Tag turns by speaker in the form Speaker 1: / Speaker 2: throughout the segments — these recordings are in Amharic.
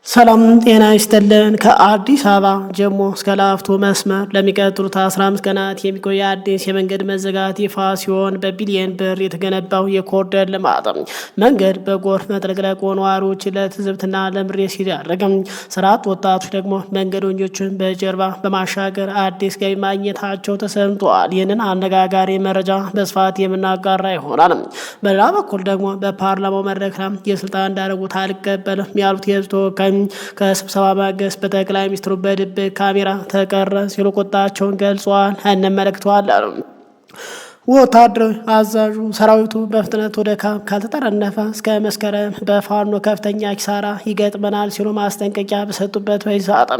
Speaker 1: ሰላም ጤና ይስጥልን። ከአዲስ አበባ ጀሞ እስከ ላፍቶ መስመር ለሚቀጥሉት 15 ቀናት የሚቆይ አዲስ የመንገድ መዘጋት ይፋ ሲሆን በቢሊየን ብር የተገነባው የኮሪደር ልማት መንገድ በጎርፍ መጥለቅለቅ ነዋሪዎች ለትዝብትና ለምሬት ሲዳረግም፣ ስራ አጥ ወጣቶች ደግሞ መንገደኞችን በጀርባ በማሻገር አዲስ ገቢ ማግኘታቸው ተሰምተዋል። ይህንን አነጋጋሪ መረጃ በስፋት የምናጋራ ይሆናል። በሌላ በኩል ደግሞ በፓርላማው መድረክ ላይ የስልጣን እንዳደረጉት አልቀበልም ያሉት የህዝብ ተወካይ ከስብሰባ ማግስት በጠቅላይ ሚኒስትሩ በድብቅ ካሜራ ተቀረ ሲሉ ቁጣቸውን ገልጸዋል። እንመለከተዋለን። ወታደራዊ አዛዡ ሰራዊቱ በፍጥነት ወደ ካምፕ ካልተጠረነፈ እስከ መስከረም በፋኖ ከፍተኛ ኪሳራ ይገጥመናል ሲሉ ማስጠንቀቂያ በሰጡበት በዚህ ሰዓት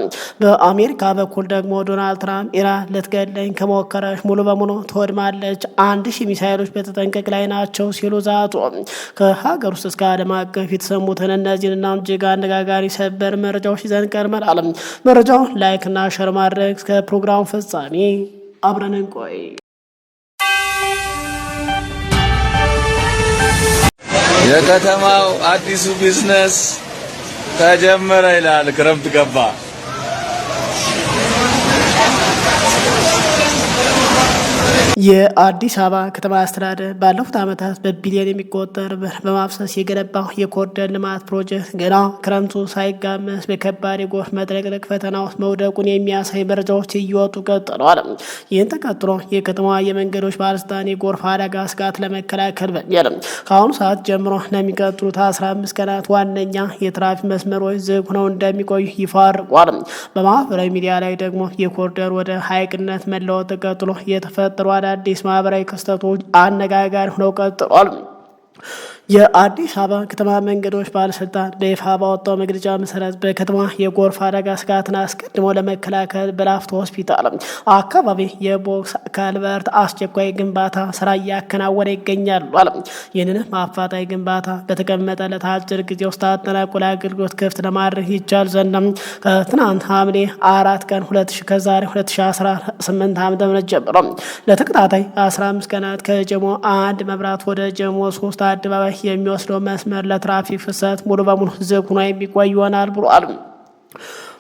Speaker 1: በአሜሪካ በኩል ደግሞ ዶናልድ ትራምፕ ኢራን ልትገለኝ ከሞከረች ሙሉ በሙሉ ትወድማለች፣ 1000 ሚሳይሎች በተጠንቀቅ ላይ ናቸው ሲሉ ዛቱ። ከሀገር ውስጥ እስከ ዓለም አቀፍ የተሰሙትን እነዚህንና እጅግ አነጋጋሪ ሰበር መረጃዎች ይዘን ቀርበናል። መረጃውን ላይክ እና ሸር ማድረግ እስከ ፕሮግራሙ ፍጻሜ አብረን እንቆይ።
Speaker 2: የከተማው አዲሱ ቢዝነስ ተጀመረ ይላል። ክረምት ገባ።
Speaker 1: የአዲስ አበባ ከተማ አስተዳደር ባለፉት ዓመታት በቢሊዮን የሚቆጠር ብር በማፍሰስ የገነባው የኮሪደር ልማት ፕሮጀክት ገና ክረምቱ ሳይጋመስ በከባድ የጎርፍ መጥለቅለቅ ፈተና ውስጥ መውደቁን የሚያሳይ መረጃዎች እየወጡ ቀጥለዋል። ይህን ተከትሎ የከተማዋ የመንገዶች ባለስልጣን የጎርፍ አደጋ ስጋት ለመከላከል በሚል ከአሁኑ ሰዓት ጀምሮ ለሚቀጥሉት 15 ቀናት ዋነኛ የትራፊክ መስመሮች ዝግ ሆነው እንደሚቆዩ ይፋ አድርጓል። በማህበራዊ ሚዲያ ላይ ደግሞ የኮሪደር ወደ ሀይቅነት መለወጥ ተከትሎ የተፈጠሩ አዳዲስ ማህበራዊ ክስተቶች አነጋጋሪ ሆነው ቀጥሏል። የአዲስ አበባ ከተማ መንገዶች ባለስልጣን በይፋ ባወጣው መግለጫ መሰረት በከተማ የጎርፍ አደጋ ስጋትን አስቀድሞ ለመከላከል በላፍቶ ሆስፒታል አካባቢ የቦክስ ካልቨርት አስቸኳይ ግንባታ ስራ እያከናወነ ይገኛሉ አለ። ይህንንም አፋጣኝ ግንባታ በተቀመጠለት አጭር ጊዜ ውስጥ አጠናቆ ለአገልግሎት ክፍት ለማድረግ ይቻል ዘንድ ከትናንት ሐምሌ 4 ቀን 2018 ዓ.ም ጀምሮ ለተከታታይ 15 ቀናት ከጀሞ 1 መብራት ወደ ጀሞ 3 አደባባይ የሚወስደው መስመር ለትራፊክ ፍሰት ሙሉ በሙሉ ዝግ ሆኖ የሚቆይ ይሆናል ብሏል።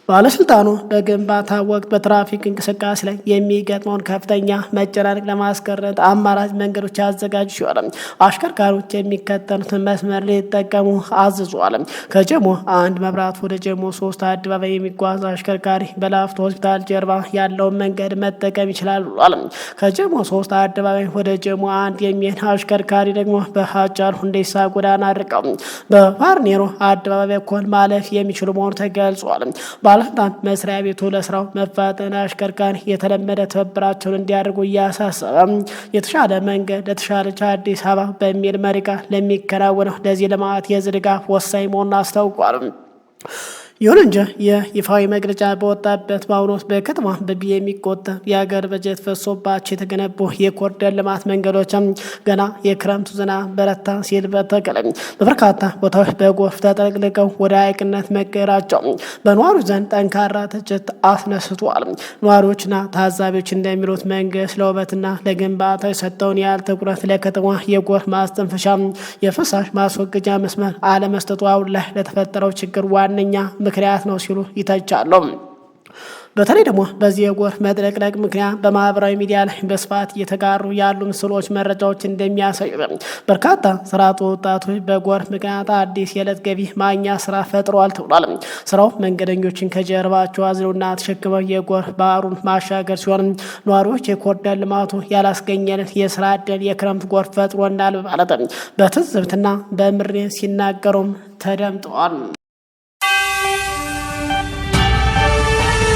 Speaker 1: ባለስልጣኑ በግንባታ ወቅት በትራፊክ እንቅስቃሴ ላይ የሚገጥመውን ከፍተኛ መጨናነቅ ለማስቀረት አማራጭ መንገዶች ያዘጋጁ ሲሆን አሽከርካሪዎች የሚከተሉትን መስመር ሊጠቀሙ አዝዟል። ከጀሞ 1 መብራት ወደ ጀሞ 3 አደባባይ የሚጓዝ አሽከርካሪ በላፍቶ ሆስፒታል ጀርባ ያለውን መንገድ መጠቀም ይችላል ብሏል። ከጀሞ 3 አደባባይ ወደ ጀሞ 1 የሚሄድ አሽከርካሪ ደግሞ በሃጫሉ ሁንዴሳ ጎዳና አድርገው በፓርኔሮ አደባባይ በኩል ማለፍ የሚችሉ መሆኑ ተገልጿል። ባለስልጣን መስሪያ ቤቱ ለስራው መፋጠን አሽከርካሪ የተለመደ ትብብራቸውን እንዲያደርጉ እያሳሰበ የተሻለ መንገድ ለተሻለች አዲስ አበባ በሚል መሪ ቃል ለሚከናወነው ለዚህ ልማት የህዝብ ድጋፍ ወሳኝ መሆኑን አስታውቋል። ይሁን እንጂ የይፋዊ መግለጫ በወጣበት በአሁኑ ወቅት በከተማ በቢ የሚቆጠር የሀገር በጀት ፈሶባቸው የተገነቡ የኮሪደር ልማት መንገዶችም ገና የክረምቱ ዝናብ በረታ ሲል በተቀለም በበርካታ ቦታዎች በጎርፍ ተጠቅልቀው ወደ ሀይቅነት መቀየራቸው በነዋሪዎች ዘንድ ጠንካራ ትችት አስነስቷል። ነዋሪዎችና ታዛቢዎች እንደሚሉት መንግስት ለውበትና ለግንባታ የሰጠውን ያህል ትኩረት ለከተማ የጎርፍ ማስተንፈሻ የፍሳሽ ማስወገጃ መስመር አለመስጠቱ አሁን ላይ ለተፈጠረው ችግር ዋነኛ ምክንያት ነው ሲሉ ይተቻሉ። በተለይ ደግሞ በዚህ የጎርፍ መጥለቅለቅ ምክንያት በማህበራዊ ሚዲያ ላይ በስፋት እየተጋሩ ያሉ ምስሎች መረጃዎች እንደሚያሳዩ በርካታ ስራ አጥ ወጣቶች በጎርፍ ምክንያት አዲስ የዕለት ገቢ ማግኛ ስራ ፈጥረዋል ተብሏል። ስራው መንገደኞችን ከጀርባቸው አዝለውና ተሸክመው የጎርፍ ባህሩን ማሻገር ሲሆን ነዋሪዎች የኮሪደር ልማቱ ያላስገኘልን የስራ ዕድል የክረምት ጎርፍ ፈጥሮናል በማለት በትዝብትና በምሬት ሲናገሩም ተደምጠዋል።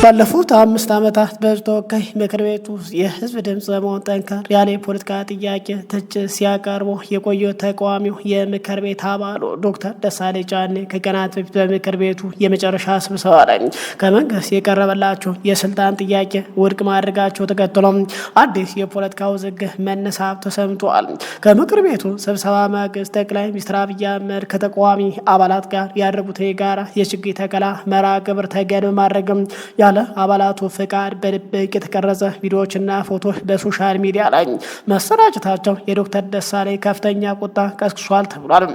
Speaker 1: ባለፉት 5 ዓመታት በሕዝብ ተወካይ ምክር ቤት ውስጥ የህዝብ ድምፅ በመሆን ጠንከር ያለ የፖለቲካ ጥያቄ ትችት ሲያቀርቡ የቆየ ተቃዋሚው የምክር ቤት አባሉ ዶክተር ደሳለኝ ጫኔ ከቀናት በፊት በምክር ቤቱ የመጨረሻ ስብሰባ ላይ ከመንግስት የቀረበላቸው የስልጣን ጥያቄ ውድቅ ማድረጋቸው ተከትሎ አዲስ የፖለቲካ ውዝግብ መነሳት ተሰምቷል። ከምክር ቤቱ ስብሰባ ማግስት ጠቅላይ ሚኒስትር አብይ አህመድ ከተቃዋሚ አባላት ጋር ያደረጉት የጋራ የችግኝ ተከላ መርሃ ግብር ተገን በማድረግም ያለ አባላቱ ፍቃድ በድብቅ የተቀረጸ ቪዲዮዎችና ፎቶዎች በሶሻል ሚዲያ ላይ መሰራጨታቸው የዶክተር ደሳለኝ ከፍተኛ ቁጣ ቀስቅሷል ተብሏል።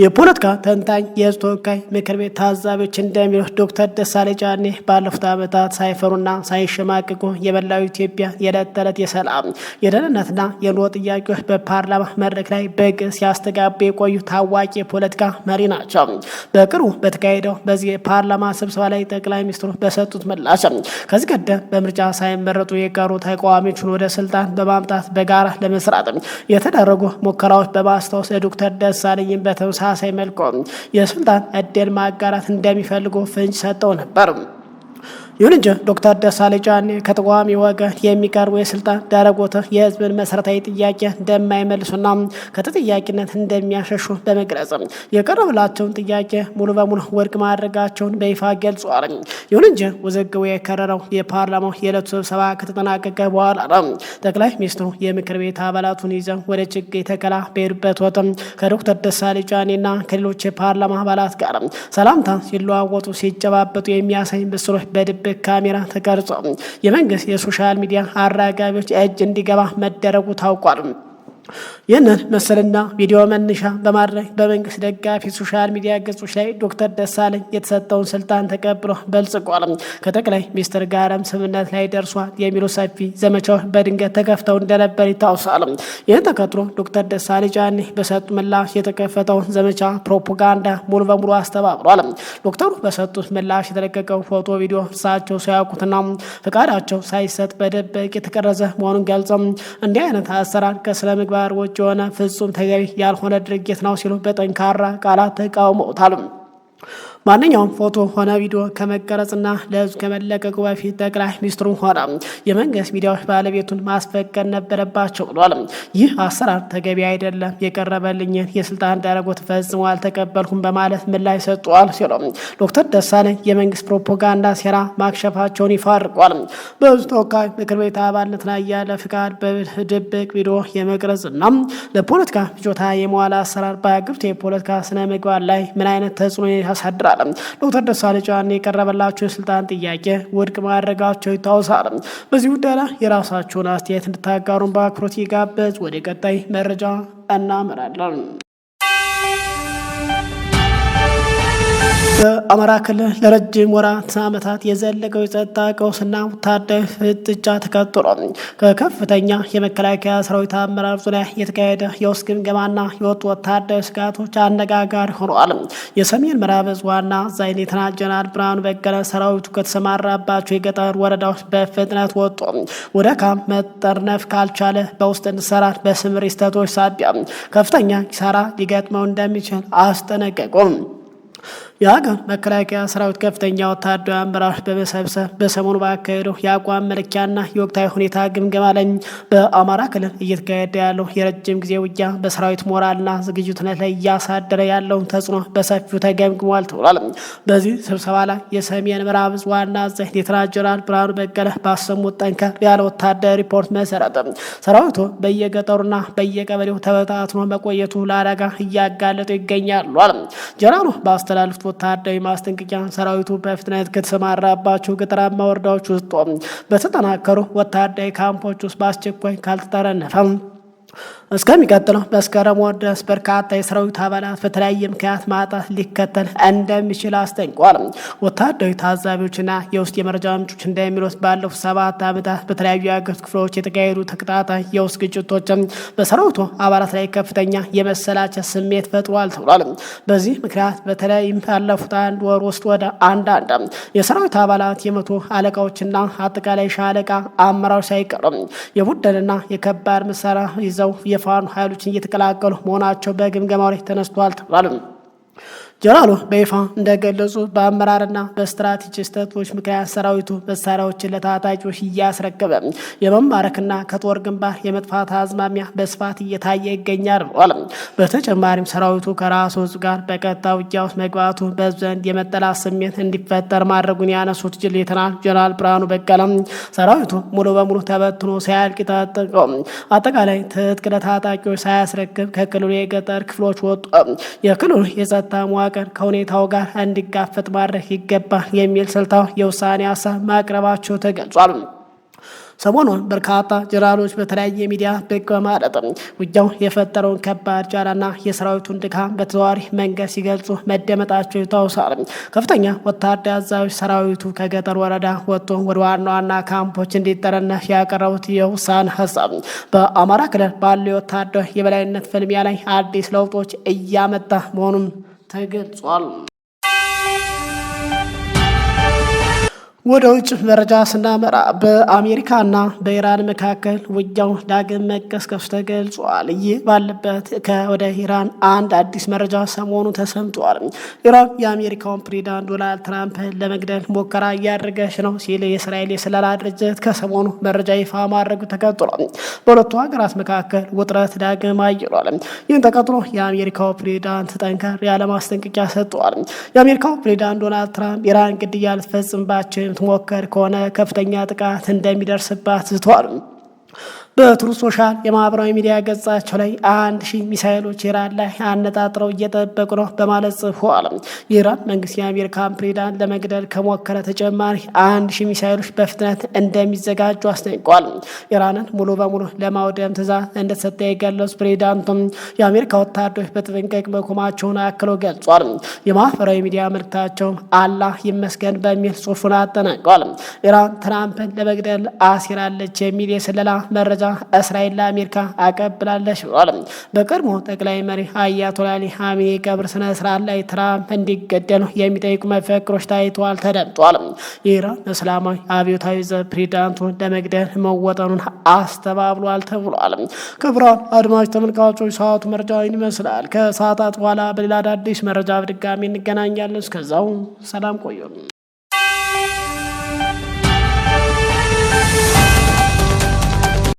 Speaker 1: የፖለቲካ ተንታኝ የህዝብ ተወካይ ምክር ቤት ታዛቢዎች እንደሚሉት ዶክተር ደሳለኝ ጫኔ ባለፉት ዓመታት ሳይፈሩና ሳይሸማቅቁ የመላው ኢትዮጵያ የዕለት ተዕለት የሰላም የደህንነትና የኑሮ ጥያቄዎች በፓርላማ መድረክ ላይ በግልጽ ሲያስተጋቡ የቆዩ ታዋቂ የፖለቲካ መሪ ናቸው። በቅርቡ በተካሄደው በዚህ የፓርላማ ስብሰባ ላይ ጠቅላይ ሚኒስትሩ በሰጡት ምላሽ ከዚህ ቀደም በምርጫ ሳይመረጡ የቀሩ ተቃዋሚዎችን ወደ ስልጣን በማምጣት በጋራ ለመስራት የተደረጉ ሙከራዎች በማስታወስ ዶክተር ደሳለኝን በተመሳሳይ መልኩ የስልጣን እድል ማጋራት እንደሚፈልጉ ፍንጭ ሰጠው ነበር። ይሁን እንጂ ዶክተር ደሳለኝ ጫኔ ከተቃዋሚ ወገን የሚቀርቡ የስልጣን ዳረጎት የህዝብን መሰረታዊ ጥያቄ እንደማይመልሱና ከተጠያቂነት እንደሚያሸሹ በመግለጽ የቀረበላቸውን ጥያቄ ሙሉ በሙሉ ውድቅ ማድረጋቸውን በይፋ ገልጸዋል። ይሁን እንጂ ውዝግቡ የከረረው የፓርላማው የዕለቱ ስብሰባ ከተጠናቀቀ በኋላ ነው። ጠቅላይ ሚኒስትሩ የምክር ቤት አባላቱን ይዘው ወደ ችግኝ ተከላ በሄዱበት ወቅት ከዶክተር ደሳለኝ ጫኔና ከሌሎች የፓርላማ አባላት ጋር ሰላምታ ሲለዋወጡ ሲጨባበጡ የሚያሳይ ምስሎች በድብቅ ካሜራ ተቀርጾ የመንግስት የሶሻል ሚዲያ አራጋቢዎች እጅ እንዲገባ መደረጉ ታውቋል። ይህንን ምስልና ቪዲዮ መነሻ በማድረግ በመንግስት ደጋፊ ሶሻል ሚዲያ ገጾች ላይ ዶክተር ደሳለኝ የተሰጠውን ስልጣን ተቀብሎ በልጽጓል፣ ከጠቅላይ ሚኒስትር ጋርም ስምምነት ላይ ደርሷል የሚሉ ሰፊ ዘመቻዎች በድንገት ተከፍተው እንደነበር ይታወሳል። ይህን ተከትሎ ዶክተር ደሳለኝ ጫኔ በሰጡ ምላሽ የተከፈተውን ዘመቻ ፕሮፓጋንዳ ሙሉ በሙሉ አስተባብሯል። ዶክተሩ በሰጡት ምላሽ የተለቀቀው ፎቶ ቪዲዮ እሳቸው ሳያውቁትና ፈቃዳቸው ሳይሰጥ በደበቅ የተቀረጸ መሆኑን ገልጸው እንዲህ አይነት አሰራር ከስነ ምግባር ውጭ የሆነ ፍጹም ተገቢ ያልሆነ ድርጊት ነው ሲሉ በጠንካራ ቃላት ተቃውመውታል። ማንኛውም ፎቶ ሆነ ቪዲዮ ከመቀረጽና ለህዝብ ከመለቀቁ በፊት ጠቅላይ ሚኒስትሩ ሆነ የመንግስት ሚዲያዎች ባለቤቱን ማስፈቀድ ነበረባቸው ብሏል። ይህ አሰራር ተገቢ አይደለም፣ የቀረበልኝን የስልጣን ዳረጎት ፈጽሞ አልተቀበልኩም በማለት ምላሽ ሰጥቷል ሲሉ ዶክተር ደሳለኝ የመንግስት ፕሮፓጋንዳ ሴራ ማክሸፋቸውን ይፋ አድርጓል። በህዝብ ተወካዮች ምክር ቤት አባልነት ላይ ያለ ፍቃድ በድብቅ ቪዲዮ የመቅረጽና ለፖለቲካ ፍጆታ የመዋል አሰራር በሀገሪቱ የፖለቲካ ስነ ምግባር ላይ ምን አይነት ተጽዕኖ ያሳድራል? ዶክተር ደሳለኝ ጫኔ የቀረበላቸው የስልጣን ጥያቄ ውድቅ ማድረጋቸው ይታወሳል። በዚህ ጉዳይ ላይ የራሳቸውን አስተያየት እንድታጋሩን በአክብሮት ይጋበዝ። ወደ ቀጣይ መረጃ እናመራለን። በአማራ ክልል ለረጅም ወራት ዓመታት የዘለቀው የጸጥታ ቀውስና ወታደራዊ ፍጥጫ ተከትሎ ከከፍተኛ የመከላከያ ሰራዊት አመራር ዙሪያ የተካሄደ የውስጥ ግምገማና የወጡ ወታደራዊ ስጋቶች አነጋጋሪ ሆነዋል። የሰሜን ምዕራብ ዕዝ ዋና አዛዥ ሌተናል ጀነራል ብርሃኑ በቀለ ሰራዊቱ ከተሰማራባቸው የገጠር ወረዳዎች በፍጥነት ወጥቶ ወደ ካምፕ መጠርነፍ ካልቻለ በውስጥ እንዲሰራር በስምሪት ስህተቶች ሳቢያ ከፍተኛ ኪሳራ ሊገጥመው እንደሚችል አስጠነቀቁም። የሀገር መከላከያ ሰራዊት ከፍተኛ ወታደራዊ አመራሮች በመሰብሰብ በሰሞኑ ባካሄደው የአቋም መለኪያና የወቅታዊ ሁኔታ ግምገማ ላይ በአማራ ክልል እየተካሄደ ያለው የረጅም ጊዜ ውጊያ በሰራዊት ሞራልና ዝግጁነት ላይ እያሳደረ ያለውን ተጽዕኖ በሰፊው ተገምግሟል ተብሏል። በዚህ ስብሰባ ላይ የሰሜን ምዕራብ ዕዝ ዋና አዛዥ ሌተናል ጀነራል ብርሃኑ በቀለ ባሰሙት ጠንከር ያለ ወታደራዊ ሪፖርት መሰረት ሰራዊቱ በየገጠሩና በየቀበሌው ተበታትኖ መቆየቱ ለአደጋ እያጋለጡ ይገኛሉ። ጀነራሉ ባስተላለፉት ወታደራዊ ማስጠንቀቂያ ሰራዊቱ በፍጥነት ከተሰማራባቸው ገጠራማ ወረዳዎች ውስጥ በተጠናከሩ ወታደራዊ ካምፖች ውስጥ በአስቸኳይ ካልተጠረነፈ እስከሚቀጥለው መስከረም ወር ድረስ በርካታ የሰራዊት አባላት በተለያየ ምክንያት ማጣት ሊከተል እንደሚችል አስጠንቅቋል። ወታደራዊ ታዛቢዎችና የውስጥ የመረጃ ምንጮች እንደሚሉት ባለፉት 7 ዓመታት በተለያዩ የሀገሪቱ ክፍሎች የተካሄዱ ተከታታይ የውስጥ ግጭቶችም በሰራዊቱ አባላት ላይ ከፍተኛ የመሰላቸት ስሜት ፈጥሯል ተብሏል። በዚህ ምክንያት በተለይም ባለፉት 1 ወር ውስጥ ወደ አንዳንድ የሰራዊት አባላት የመቶ አለቃዎችና አጠቃላይ ሻለቃ አመራሮች ሳይቀሩ የቡድንና የከባድ መሳሪያ ይዘው የፋኖ ኃይሎችን እየተቀላቀሉ መሆናቸው በግምገማው ላይ ተነስቷል ተብሏል። ጀነራሉ በይፋ እንደገለጹ በአመራርና በስትራቴጂ ስህተቶች ምክንያት ሰራዊቱ መሳሪያዎችን ለታጣቂዎች እያስረከበ የመማረክና ከጦር ግንባር የመጥፋት አዝማሚያ በስፋት እየታየ ይገኛል ብሏል። በተጨማሪም ሰራዊቱ ከራሱ ሕዝብ ጋር በቀጥታ ውጊያ ውስጥ መግባቱ በሕዝብ ዘንድ የመጠላት ስሜት እንዲፈጠር ማድረጉን ያነሱት ሌተናል ጀነራል ብርሃኑ በቀለ ሰራዊቱ ሙሉ በሙሉ ተበትኖ ሳያልቅ የታጠቀው አጠቃላይ ትጥቅ ለታጣቂዎች ሳያስረክብ ከክልሉ የገጠር ክፍሎች ወጡ የክልሉ የጸጥታ መዋቅር ከሁኔታው ጋር እንዲጋፈጥ ማድረግ ይገባል የሚል ስልታዊ የውሳኔ ሀሳብ ማቅረባቸው ተገልጿል። ሰሞኑን በርካታ ጀነራሎች በተለያየ ሚዲያ ብቅ በማለት ውጊያው የፈጠረውን ከባድ ጫናና የሰራዊቱን ድካም በተዘዋዋሪ መንገድ ሲገልጹ መደመጣቸው ይታወሳል። ከፍተኛ ወታደራዊ አዛዦች ሰራዊቱ ከገጠር ወረዳ ወጥቶ ወደ ዋና ዋና ካምፖች እንዲጠረነፍ ያቀረቡት የውሳኔ ሀሳብ በአማራ ክልል ባለው የወታደራዊ የበላይነት ፍልሚያ ላይ አዲስ ለውጦች እያመጣ መሆኑም ተገልጿል። ወደ ውጭ መረጃ ስናመራ በአሜሪካና በኢራን መካከል ውጊያው ዳግም መቀስቀሱ ተገልጿል። ይህ ባለበት ወደ ኢራን አንድ አዲስ መረጃ ሰሞኑ ተሰምቷል። ኢራን የአሜሪካውን ፕሬዝዳንት ዶናልድ ትራምፕን ለመግደል ሙከራ እያደረገች ነው ሲል የእስራኤል የስለላ ድርጅት ከሰሞኑ መረጃ ይፋ ማድረጉ ተከትሏል። በሁለቱ ሀገራት መካከል ውጥረት ዳግም አይሏል። ይህን ተከትሎ የአሜሪካው ፕሬዝዳንት ጠንከር ያለ ማስጠንቀቂያ ሰጥተዋል። የአሜሪካው ፕሬዝዳንት ዶናልድ ትራምፕ ኢራን ግድያ ልትፈጽምባቸው የምትሞከር ከሆነ ከፍተኛ ጥቃት እንደሚደርስባት ዝቷል። በትሩዝ ሶሻል የማህበራዊ ሚዲያ ገጻቸው ላይ 1000 ሚሳኤሎች ኢራን ላይ አነጣጥረው እየጠበቁ ነው በማለት ጽፈዋል። የኢራን መንግስት የአሜሪካን ፕሬዝዳንት ለመግደል ከሞከረ ተጨማሪ 1000 ሚሳኤሎች በፍጥነት እንደሚዘጋጁ አስጠንቅቋል። ኢራንን ሙሉ በሙሉ ለማውደም ትዕዛዝ እንደተሰጠ የገለጹት ፕሬዝዳንቱም የአሜሪካ ወታደሮች በጥንቃቄ መቆማቸውን አክለው ገልጿል። የማህበራዊ ሚዲያ መልእክታቸው አላህ ይመስገን በሚል ጽሑፉን አጠናቀዋል። ኢራን ትራምፕን ለመግደል አሲራለች የሚል የስለላ መረጃ እስራኤል ለአሜሪካ አቀብላለች ብሏል። በቀድሞ ጠቅላይ መሪ አያቶላ አሊ ኻሜኒ ቀብር ስነ ስርዓት ላይ ትራምፕ እንዲገደሉ የሚጠይቁ መፈክሮች ታይተዋል፣ ተደምጧል። የኢራን እስላማዊ አብዮታዊ ዘብ ፕሬዝዳንቱን ለመግደል መወጠኑን አስተባብሏል ተብሏል። ክቡራን አድማጭ ተመልካቾች ሰዓቱ መረጃውን ይመስላል። ከሰዓታት በኋላ በሌላ አዳዲስ መረጃ በድጋሚ እንገናኛለን። እስከዛው ሰላም ቆዩ።